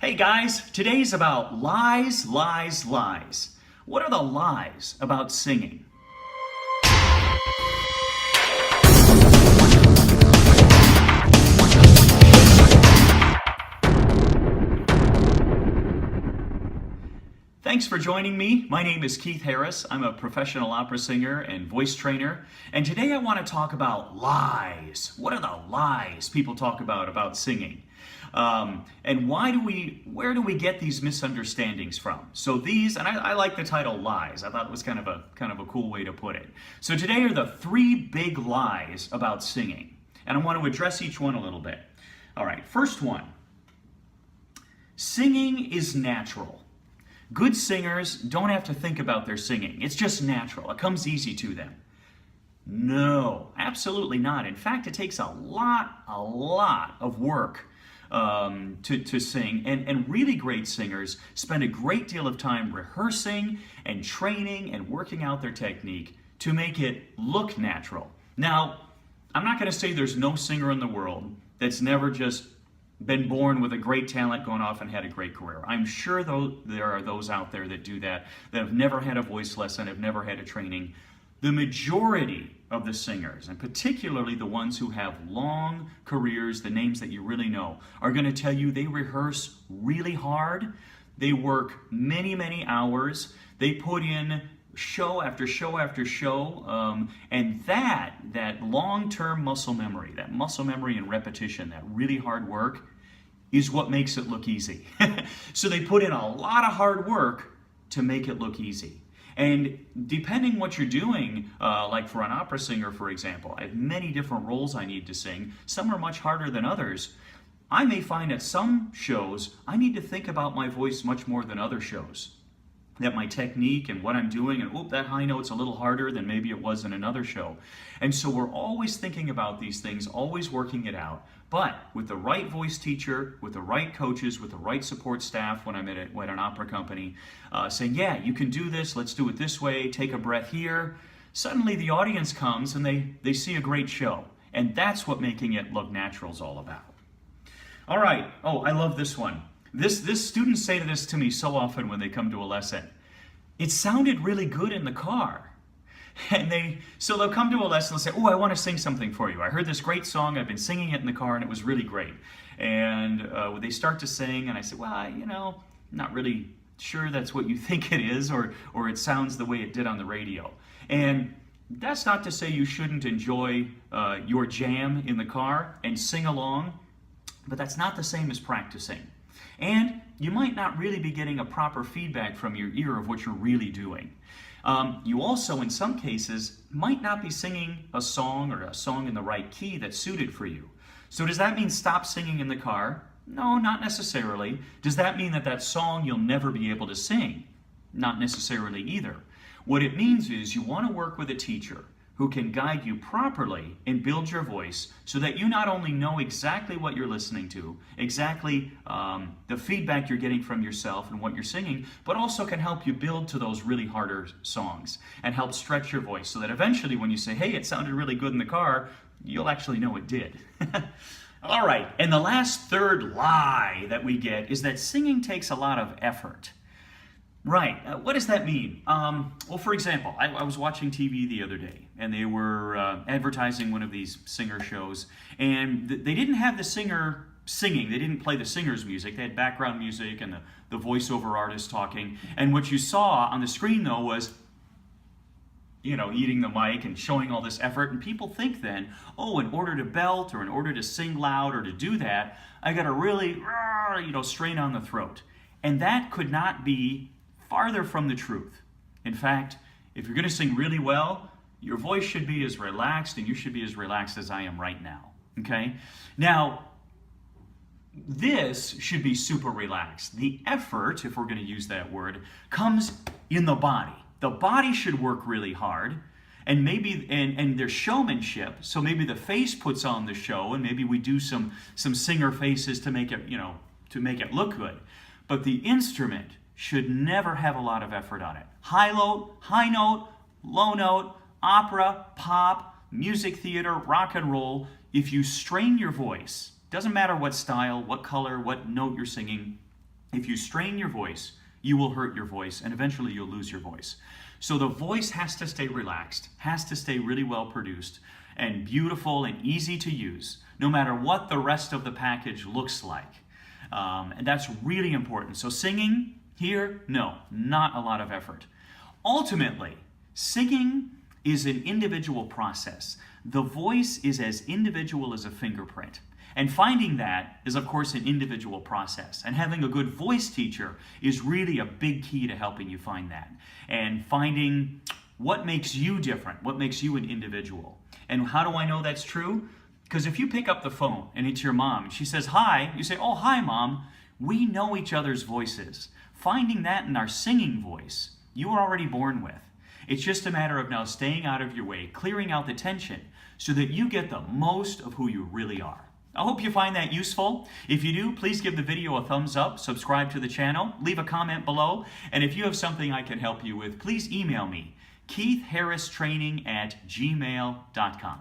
Hey guys, today's about lies, lies, lies. What are the lies about singing? Thanks for joining me. My name is Keith Harris. I'm a professional opera singer and voice trainer. And today I want to talk about lies. What are the lies people talk about singing? And where do we get these misunderstandings from? So these, and I like the title lies. I thought it was kind of a cool way to put it. So today are the 3 big lies about singing. And I want to address each one a little bit. All right, first one. Singing is natural. Good singers don't have to think about their singing. It's just natural. It comes easy to them. No, absolutely not. In fact, it takes a lot of work to sing. And really great singers spend a great deal of time rehearsing and training and working out their technique to make it look natural. Now, I'm not going to say there's no singer in the world that's never just been born with a great talent, gone off and had a great career. I'm sure though there are those out there that do that have never had a voice lesson, have never had a training. The majority of the singers, and particularly the ones who have long careers, the names that you really know, are going to tell you they rehearse really hard. They work many hours. They put in show after show after show, and that long-term muscle memory and repetition, that really hard work, is what makes it look easy. So they put in a lot of hard work to make it look easy. And depending what you're doing, like for an opera singer, for example, I have many different roles I need to sing. Some are much harder than others. I may find at some shows I need to think about my voice much more than other shows. That my technique and what I'm doing, and that high note's a little harder than maybe it was in another show. And so we're always thinking about these things, always working it out. But with the right voice teacher, with the right coaches, with the right support staff when I'm at an opera company, saying, yeah, you can do this, let's do it this way, take a breath here. Suddenly the audience comes and they see a great show. And that's what making it look natural is all about. All right, I love this one. This students say this to me so often when they come to a lesson. It sounded really good in the car. And so they'll come to a lesson and say, I want to sing something for you. I heard this great song, I've been singing it in the car, and it was really great. And they start to sing, and I say, I'm not really sure that's what you think it is, or it sounds the way it did on the radio. And that's not to say you shouldn't enjoy your jam in the car and sing along, but that's not the same as practicing. And you might not really be getting a proper feedback from your ear of what you're really doing. You also, in some cases, might not be singing a song or a song in the right key that's suited for you. So does that mean stop singing in the car? No, not necessarily. Does that mean that song you'll never be able to sing? Not necessarily either. What it means is you want to work with a teacher who can guide you properly and build your voice so that you not only know exactly what you're listening to, exactly the feedback you're getting from yourself and what you're singing, but also can help you build to those really harder songs and help stretch your voice so that eventually when you say, hey, it sounded really good in the car, you'll actually know it did. All right, and the last third lie that we get is that singing takes a lot of effort. Right. What does that mean? Well, for example, I was watching TV the other day, and they were advertising one of these singer shows, and they didn't have the singer singing. They didn't play the singer's music. They had background music and the voiceover artist talking. And what you saw on the screen, though, was eating the mic and showing all this effort. And people think then, in order to belt or in order to sing loud or to do that, I got to really, strain on the throat. And that could not be farther from the truth. In fact, if you're going to sing really well, your voice should be as relaxed, and you should be as relaxed as I am right now. Okay? Now, this should be super relaxed. The effort, if we're going to use that word, comes in the body. The body should work really hard, and maybe and there's showmanship. So maybe the face puts on the show, and maybe we do some singer faces to make it look good. But the instrument should never have a lot of effort on it. High note, low note, opera, pop, music theater, rock and roll. If you strain your voice, doesn't matter what style, what color, what note you're singing, If you strain your voice, you will hurt your voice, and eventually you'll lose your voice. So the voice has to stay relaxed, has to stay really well produced, and beautiful and easy to use, no matter what the rest of the package looks like. And that's really important. So singing here, no, not a lot of effort. Ultimately, singing is an individual process. The voice is as individual as a fingerprint. And finding that is, of course, an individual process. And having a good voice teacher is really a big key to helping you find that. And finding what makes you different, what makes you an individual. And how do I know that's true? Because if you pick up the phone and it's your mom and she says, hi, you say, oh, hi, Mom. We know each other's voices. Finding that in our singing voice, you were already born with. It's just a matter of now staying out of your way, clearing out the tension so that you get the most of who you really are. I hope you find that useful. If you do, please give the video a thumbs up, subscribe to the channel, leave a comment below, and if you have something I can help you with, please email me, keithharristraining@gmail.com.